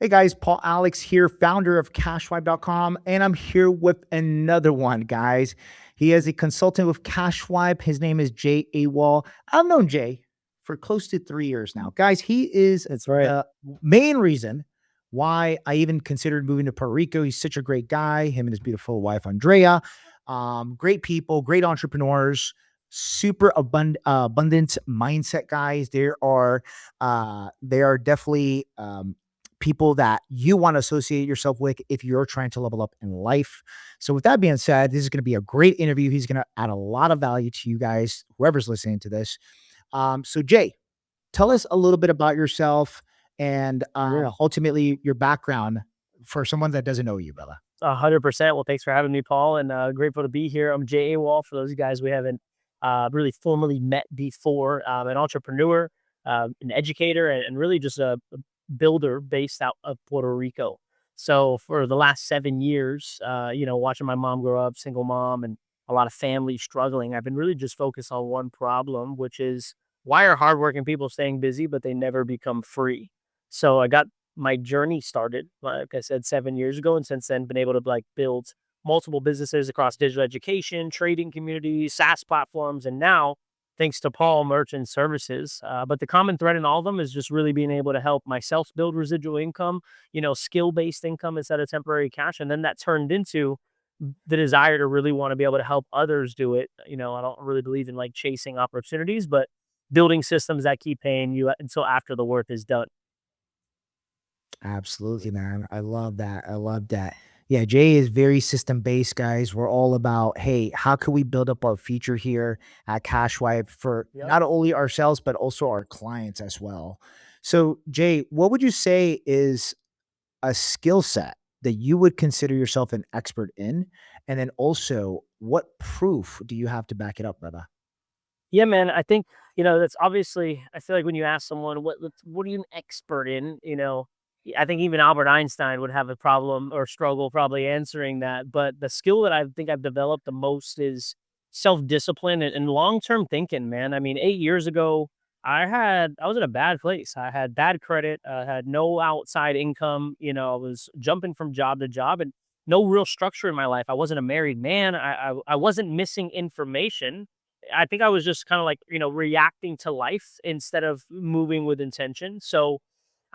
Hey guys, Paul Alex here, founder of CashSwipe.com, and I'm here with another one, guys. He is a consultant with CashSwipe. His name is Jay Awal. I've known Jay for close to 3 years now. Guys, he is That's right. the main reason why I even considered moving to Puerto Rico. He's such a great guy, him and his beautiful wife, Andrea. Great people, great entrepreneurs, super abundant mindset guys. They are definitely people that you want to associate yourself with if you're trying to level up in life. So, with that being said, this is going to be a great interview. He's going to add a lot of value to you guys, whoever's listening to this. So, Jay, tell us a little bit about yourself and Yeah, ultimately your background for someone that doesn't know you, brother. 100%. Well, thanks for having me, Paul, and grateful to be here. I'm Jay Awal. For those guys we haven't really formally met before, an entrepreneur, an educator, and really just a builder based out of Puerto Rico. So for the last 7 years, watching my mom grow up, single mom, and a lot of family struggling, I've been really just focused on one problem, which is why are hardworking people staying busy, but they never become free? So I got my journey started, like I said, 7 years ago, and since then been able to build multiple businesses across digital education, trading communities, SaaS platforms, and now thanks to Paul Merchant Services. But the common thread in all of them is just really being able to help myself build residual income, skill based income instead of temporary cash, and then that turned into the desire to really want to be able to help others do it. I don't really believe in like chasing opportunities, but building systems that keep paying you until after the work is done. Absolutely, man. I love that. I love that. Yeah, Jay is very system based, guys. We're all about, hey, how can we build up our future here at CashWipe for Yep. not only ourselves, but also our clients as well. So, Jay, what would you say is a skill set that you would consider yourself an expert in? And then also, what proof do you have to back it up, brother? Yeah, man. I think that's obviously. I feel like when you ask someone what are you an expert in, I think even Albert Einstein would have a problem or struggle probably answering that. But the skill that I think I've developed the most is self discipline and long term thinking. Man, I mean, 8 years ago, I was in a bad place. I had bad credit. I had no outside income. I was jumping from job to job and no real structure in my life. I wasn't a married man. I wasn't missing information. I think I was just kind of like, reacting to life instead of moving with intention. So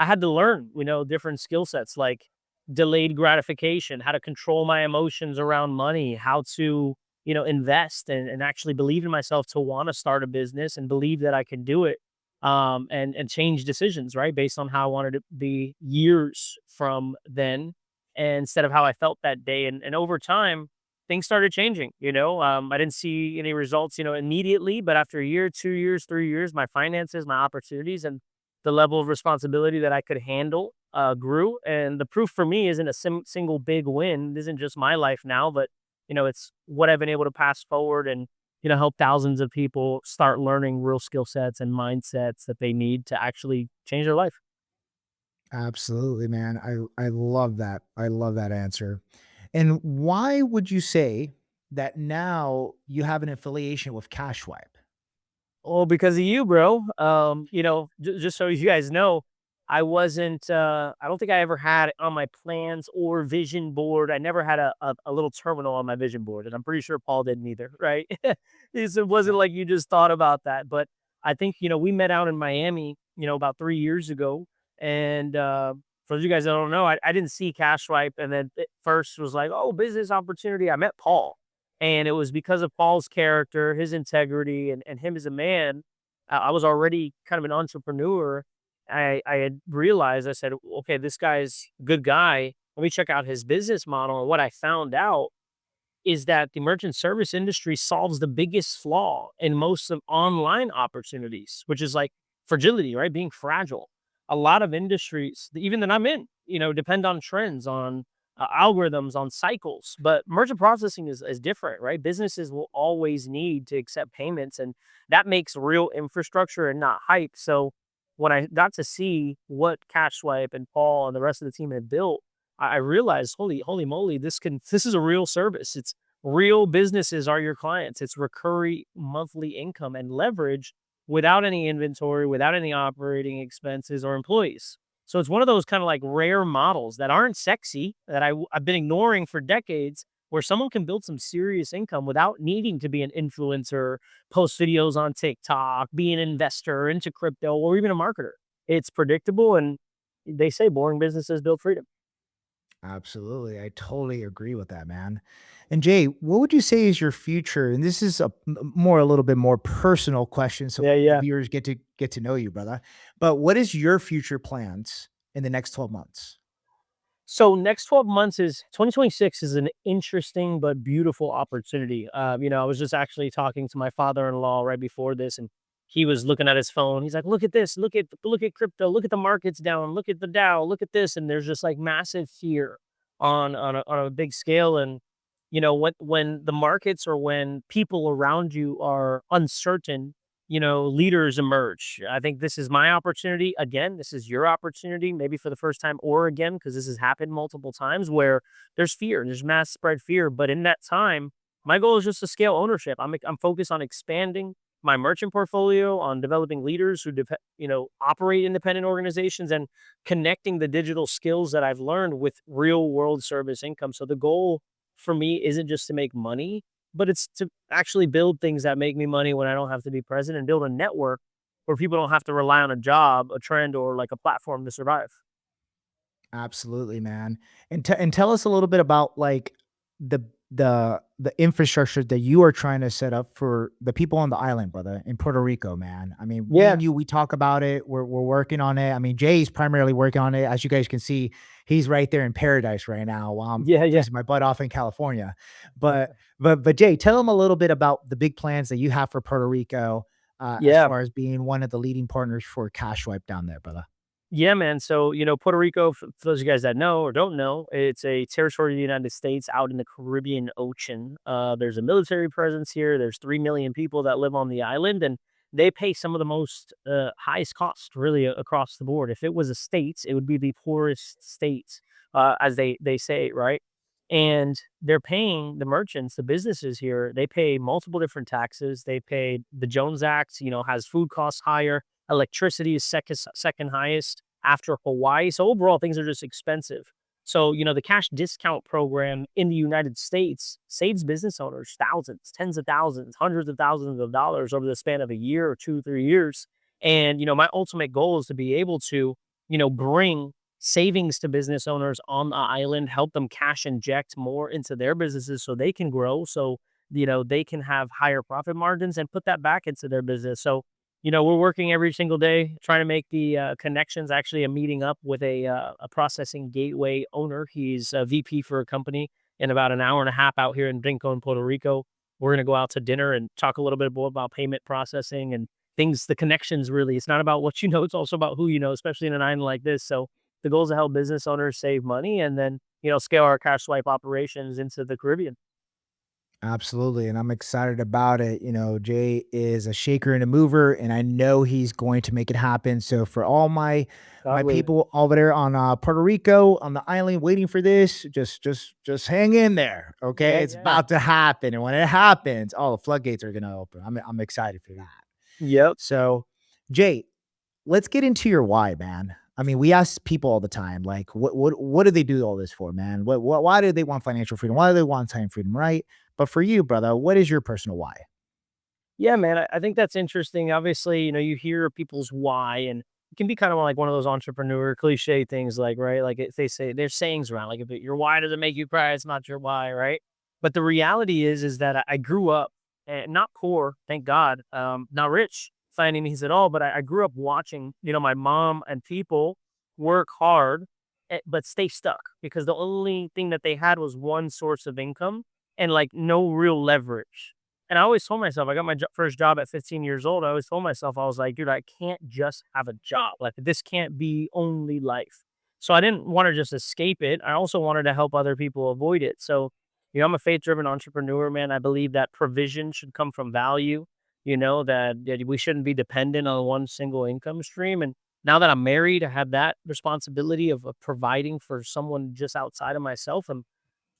I had to learn, different skill sets like delayed gratification, how to control my emotions around money, how to, invest and actually believe in myself to want to start a business and believe that I can do it. And change decisions, right? Based on how I wanted to be years from then and instead of how I felt that day. And over time, things started changing. I didn't see any results, immediately, but after a year, 2 years, 3 years, my finances, my opportunities, and the level of responsibility that I could handle grew. And the proof for me isn't a single big win. It isn't just my life now, but it's what I've been able to pass forward and help thousands of people start learning real skill sets and mindsets that they need to actually change their life. Absolutely, man. I love that. I love that answer. And why would you say that now you have an affiliation with CashSwipe? Well, because of you, bro. Just so you guys know, I wasn't. I don't think I ever had it on my plans or vision board. I never had a little terminal on my vision board, and I'm pretty sure Paul didn't either, right? It wasn't Yeah. like you just thought about that. But I think we met out in Miami, about 3 years ago, and for you guys that don't know, I didn't see Cash Swipe, and then it first was like, oh, business opportunity. I met Paul and it was because of Paul's character, his integrity, and him as a man. I was already kind of an entrepreneur. I had realized, I said, okay, this guy's a good guy. Let me check out his business model. And what I found out is that the merchant service industry solves the biggest flaw in most of online opportunities, which is like fragility, right? Being fragile. A lot of industries, even that I'm in, depend on trends, on algorithms, on cycles. But merchant processing is different, right? Businesses will always need to accept payments, and that makes real infrastructure and not hype. So when I got to see what CashSwipe and Paul and the rest of the team had built, I realized, holy moly, this is a real service. It's real businesses are your clients. It's recurring monthly income and leverage without any inventory, without any operating expenses or employees. So it's one of those kind of like rare models that aren't sexy that I've been ignoring for decades, where someone can build some serious income without needing to be an influencer, post videos on TikTok, be an investor into crypto, or even a marketer. It's predictable, and they say boring businesses build freedom. Absolutely. I totally agree with that, man. And Jay, what would you say is your future? And this is a little bit more personal question, so Yeah, the yeah. viewers get to know you, brother. But what is your future plans in the next 12 months? So next 12 months is 2026 is an interesting but beautiful opportunity. I was just actually talking to my father-in-law right before this, and he was looking at his phone. He's like, "Look at this! Look at crypto! Look at the markets down! Look at the Dow! Look at this!" And there's just like massive fear on a big scale. And when the markets or when people around you are uncertain, leaders emerge. I think this is my opportunity. Again, this is your opportunity, maybe for the first time or again, because this has happened multiple times where there's fear, there's mass spread fear. But in that time, my goal is just to scale ownership. I'm focused on expanding my merchant portfolio, on developing leaders who, operate independent organizations, and connecting the digital skills that I've learned with real world service income. So the goal for me isn't just to make money, but it's to actually build things that make me money when I don't have to be present, and build a network where people don't have to rely on a job, a trend, or like a platform to survive. Absolutely, man. And tell us a little bit about like the the infrastructure that you are trying to set up for the people on the island, brother, in Puerto Rico, man. I mean, me Yeah. and you, we talk about it. We're working on it. I mean, Jay's primarily working on it. As you guys can see, he's right there in paradise right now while I'm Yeah, yeah. freezing my butt off in California. But but Jay, tell them a little bit about the big plans that you have for Puerto Rico, as Yeah. far as being one of the leading partners for CashSwipe down there, brother. Yeah, man. So, Puerto Rico, for those of you guys that know or don't know, it's a territory of the United States out in the Caribbean Ocean. There's a military presence here. There's 3 million people that live on the island, and they pay some of the most highest cost really across the board. If it was a state, it would be the poorest state, as they say, right? And they're paying the merchants, the businesses here, they pay multiple different taxes. They pay the Jones Act, has food costs higher. Electricity is second highest after Hawaii. So overall, things are just expensive. So, the cash discount program in the United States saves business owners thousands, tens of thousands, hundreds of thousands of dollars over the span of a year or 2, 3 years. And, my ultimate goal is to be able to, bring savings to business owners on the island, help them cash inject more into their businesses so they can grow. So, they can have higher profit margins and put that back into their business. So, we're working every single day trying to make the connections. Actually, I'm meeting up with a processing gateway owner. He's a VP for a company in about an hour and a half out here in Rincon, Puerto Rico. We're going to go out to dinner and talk a little bit more about payment processing and things, the connections really. It's not about what you know, it's also about who you know, especially in an island like this. So the goal is to help business owners save money and then, scale our cash swipe operations into the Caribbean. Absolutely, and I'm excited about it. You know, Jay is a shaker and a mover, and I know he's going to make it happen. So for all my God willing. people over there on Puerto Rico on the island waiting for this, just hang in there, okay? Yeah, It's yeah. about to happen, and when it happens, all the floodgates are gonna open. I'm excited for that. Yep. So, Jay, let's get into your why, man. I mean, we ask people all the time, like, what do they do all this for, man? Why do they want financial freedom? Why do they want time freedom, right? But for you, brother, what is your personal why? Yeah, man, I think that's interesting. Obviously, you hear people's why, and it can be kind of like one of those entrepreneur cliche things, like, right? Like if they say there's sayings around, like if your why doesn't make you cry, it's not your why, right? But the reality is that I grew up not poor, thank God, not rich by any means at all, but I grew up watching, my mom and people work hard, but stay stuck because the only thing that they had was one source of income and like no real leverage. And I always told myself, I got my first job at 15 years old. I always told myself, I was like, dude, I can't just have a job. Like, this can't be only life. So I didn't want to just escape it. I also wanted to help other people avoid it. So, I'm a faith driven entrepreneur, man. I believe that provision should come from value, that we shouldn't be dependent on one single income stream. And now that I'm married, I have that responsibility of providing for someone just outside of myself. And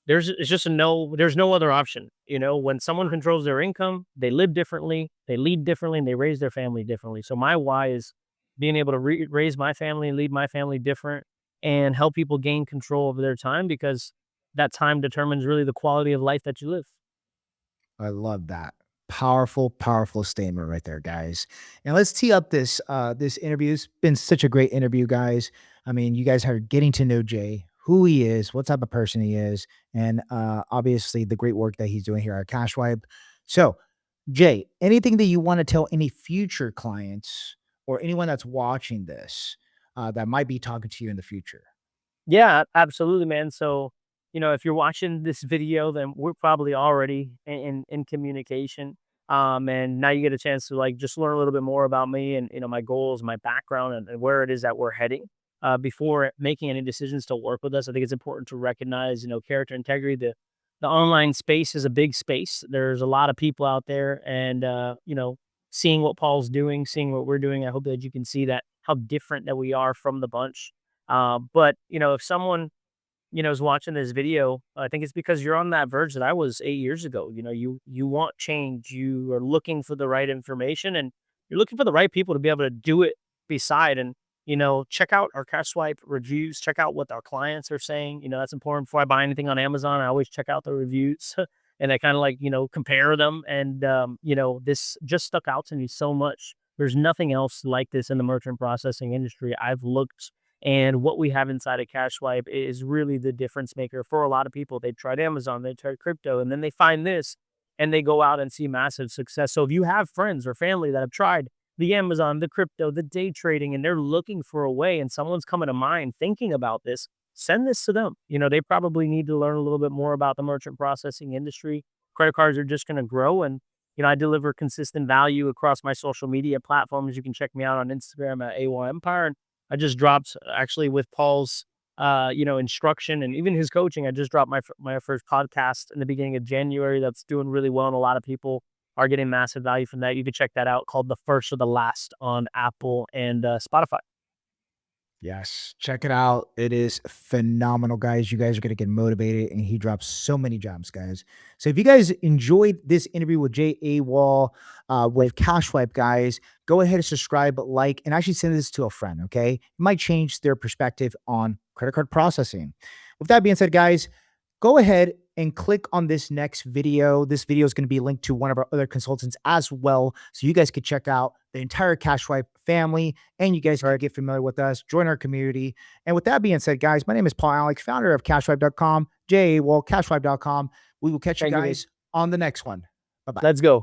there's no other option. When someone controls their income, they live differently, they lead differently, and they raise their family differently. So my why is being able to raise my family and lead my family different and help people gain control over their time because that time determines really the quality of life that you live. I love that. Powerful, powerful statement right there, guys. And let's tee up this interview. It's been such a great interview, guys. I mean, you guys are getting to know Jay, who he is, what type of person he is, and obviously the great work that he's doing here at CashSwipe. So, Jay, anything that you want to tell any future clients or anyone that's watching this that might be talking to you in the future? Yeah, absolutely, man. So, if you're watching this video, then we're probably already in communication. And now you get a chance to like just learn a little bit more about me and my goals, my background, and where it is that we're heading. Before making any decisions to work with us, I think it's important to recognize, character integrity. The online space is a big space. There's a lot of people out there, and seeing what Paul's doing, seeing what we're doing, I hope that you can see that how different that we are from the bunch. But if someone is watching this video, I think it's because you're on that verge that I was 8 years ago. You want change, you are looking for the right information, and you're looking for the right people to be able to do it beside. And check out our cash swipe reviews, check out what our clients are saying. That's important. Before I buy anything on Amazon, I always check out the reviews. And I kind of like compare them. And this just stuck out to me so much. There's nothing else like this in the merchant processing industry. I've looked, and what we have inside of CashSwipe is really the difference maker for a lot of people. They've tried Amazon, they tried crypto, and then they find this and they go out and see massive success. So if you have friends or family that have tried the Amazon, the crypto, the day trading, and they're looking for a way, and someone's coming to mind thinking about this, send this to them. They probably need to learn a little bit more about the merchant processing industry. Credit cards are just going to grow. And I deliver consistent value across my social media platforms. You can check me out on Instagram at Awal Empire. And I just dropped actually with Paul's instruction and even his coaching. I just dropped my first podcast in the beginning of January. That's doing really well, and a lot of people are getting massive value from that. You can check that out, called The First or the Last, on Apple and Spotify. Yes, check it out. It is phenomenal, guys. You guys are going to get motivated, and he drops so many gems, guys. So, if you guys enjoyed this interview with Jay A. Wall with CashSwipe, guys, go ahead and subscribe, like, and actually send this to a friend, okay? It might change their perspective on credit card processing. With that being said, guys, go ahead and click on this next video. This video is going to be linked to one of our other consultants as well. So you guys could check out the entire CashSwipe family, and you guys can get familiar with us, join our community. And with that being said, guys, my name is Paul Alex, founder of CashSwipe.com, CashSwipe.com. We will catch you Thank you, man. guys on the next one. Bye-bye. Let's go.